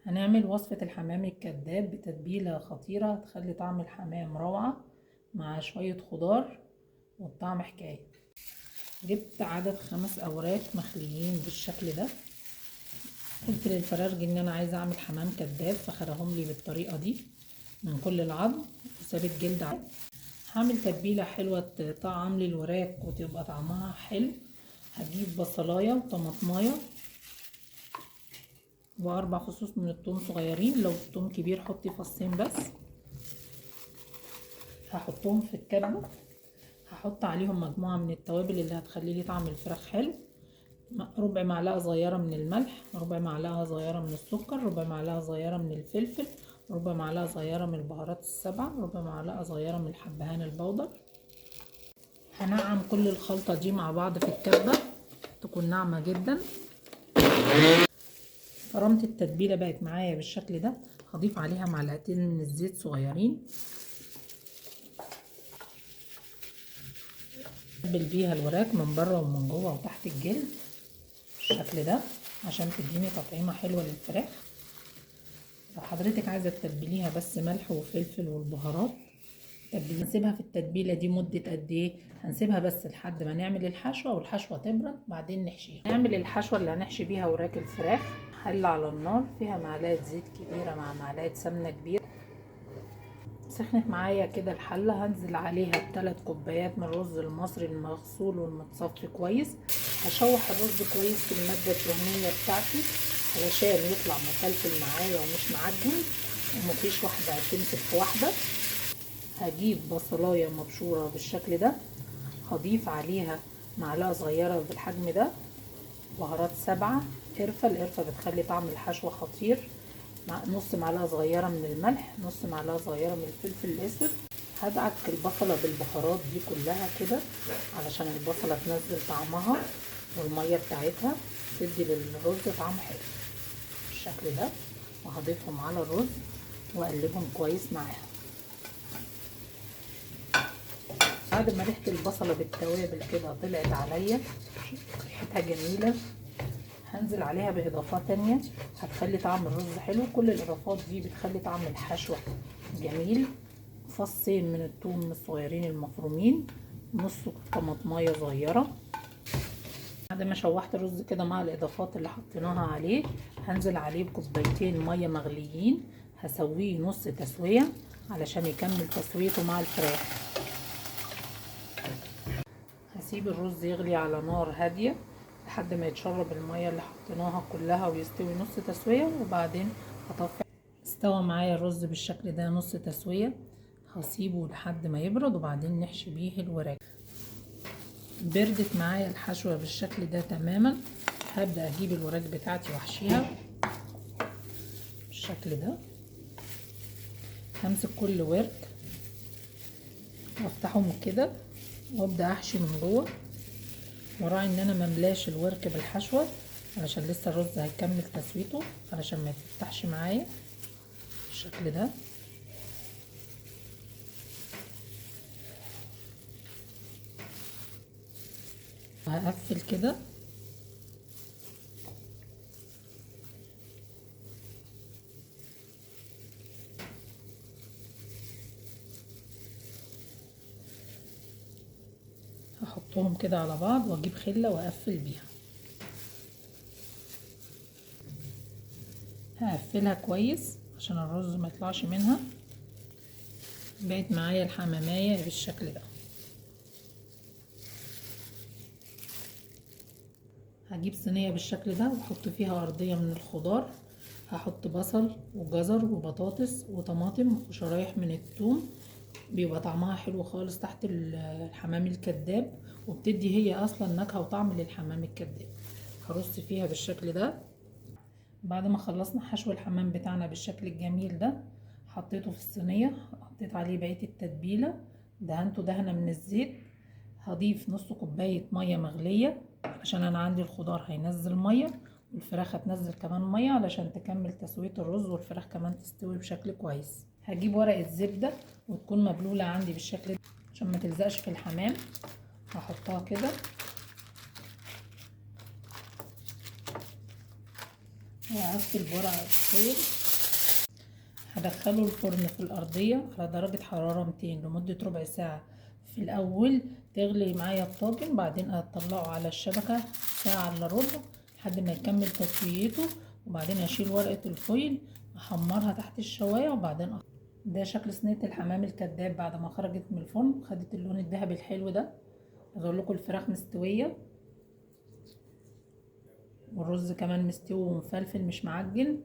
هنعمل وصفة الحمام الكداب بتتبيلة خطيرة هتخلي طعم الحمام روعة مع شوية خضار والطعم حكاية. جبت عدد 5 أوراق مخليين بالشكل ده. قلت للفرارجي ان انا عايزة اعمل حمام كداب فخرهم لي بالطريقة دي من كل العظم وسابت جلد عظم. هعمل تتبيلة حلوة تطعم لي الوراك وتبقى طعمها حلو. هجيب بصلاية وطماطماية و4 فصوص من الثوم صغيرين، لو الثوم كبير حطي فصين بس. هحطهم في الكبة. هحط عليهم مجموعة من التوابل اللي هتخلي لي طعم الفراخ حلو. ربع معلقة صغيرة من الملح، ربع معلقة صغيرة من السكر، ربع معلقة صغيرة من الفلفل، ربع معلقة صغيرة من البهارات السبعة، ربع معلقة صغيرة من الحبهان البودر. هنعم كل الخلطة دي مع بعض في الكبة تكون ناعمة جدا. فرمت التتبيلة بقت معايا بالشكل ده. هضيف عليها معلقتين من الزيت صغيرين اتبل بيها الوراك من بره ومن جوه وتحت الجلد بالشكل ده عشان تديني تطعيمه حلوه للفراخ. لو حضرتك عايزه تتبليها بس ملح وفلفل والبهارات تتبليها. هنسيبها في التتبيله دي مده قد ايه؟ هنسيبها بس لحد ما نعمل الحشوه والحشوه تبرد بعدين نحشيها. نعمل الحشوه اللي هنحشي بيها وراك الفراخ. حله على النار فيها معلقه زيت كبيره مع معلقه سمنه كبيره. سخنت معايا كده الحله. هنزل عليها ب3 كوبايات من الرز المصري المغسول والمتصفي كويس. هشوح الرز كويس في الماده الدهنيه بتاعتي علشان يطلع مفلفل معايا ومش معجن ومفيش واحده هتمسك في واحده. هجيب بصلايه مبشوره بالشكل ده. هضيف عليها معلقه صغيره بالحجم ده بهارات 7 قرفه. القرفه بتخلي طعم الحشوه خطير. نص معلقه صغيره من الملح، نص معلقه صغيره من الفلفل الاسود. هدعك البصله بالبهارات دي كلها كده علشان البصله تنزل طعمها والميه بتاعتها تدي للرز طعم حلو بالشكل ده. وهضيفهم على الرز واقلبهم كويس معاها. بعد ما ريحه البصله بالتوابل كده طلعت عليا ريحتها جميله هنزل عليها باضافات تانية هتخلي طعم الرز حلو. كل الاضافات دي بتخلي طعم الحشوة جميل. فصين من الثوم الصغيرين المفرومين، نص طماطمايه صغيرة. بعد ما شوحت الرز كده مع الاضافات اللي حطيناها عليه هنزل عليه بكوبايتين مية مغليين. هسويه نص تسوية علشان يكمل تسويته مع الفراخ. هسيب الرز يغلي على نار هادية لحد ما يتشرب المية اللي حطيناها كلها ويستوي نص تسوية وبعدين هطفي. استوى معايا الرز بالشكل ده نص تسوية. هسيبه لحد ما يبرد وبعدين نحشي بيه الوراك. بردت معايا الحشوة بالشكل ده تماما. هبدأ اجيب الوراك بتاعتي واحشيها بالشكل ده. همسك كل ورك وافتحهم كده وابدأ احشي من جوه وراعي ان انا مملاش الورك بالحشوة علشان لسه الرز هيكمل تسويته علشان ما يتفتحش معايا بالشكل ده. هقفل كده هحطهم كده على بعض واجيب خلة واقفل بيها. هقفلها كويس عشان الرز ما يطلعش منها. بقت معايا الحمامية بالشكل ده. هجيب صينية بالشكل ده واحط فيها أرضية من الخضار. هحط بصل وجزر وبطاطس وطماطم وشرايح من الثوم. بيبقى طعمها حلو خالص تحت الحمام الكداب وبتدي هي اصلا نكهة وطعم للحمام الكداب. هرص فيها بالشكل ده. بعد ما خلصنا حشو الحمام بتاعنا بالشكل الجميل ده حطيته في الصينية. حطيت عليه بقية التتبيلة دهنته دهنة من الزيت. هضيف نص كوباية مية مغلية عشان انا عندي الخضار هينزل مية والفراخ هتنزل كمان مية علشان تكمل تسوية الرز والفراخ كمان تستوي بشكل كويس. هجيب ورقة زبدة وتكون مبلولة عندي بالشكل ده عشان ما تلزقش في الحمام. هحطها كده وهقفل ورق الفويل. هدخله الفرن في الأرضية على درجة حرارة 200 لمدة ربع ساعة. في الأول تغلي معايا الطاجن، بعدين هطلعه على الشبكة ساعة إلا ربع لحد ما يكمل تسويته، وبعدين هشيل ورقة الفويل احمرها تحت الشواية وبعدين ده شكل صينية الحمام الكداب بعد ما خرجت من الفرن، خدت اللون الذهبي الحلو ده. عايزه اقول لكم الفراخ مستوية والرز كمان مستوي ومفلفل مش معجن.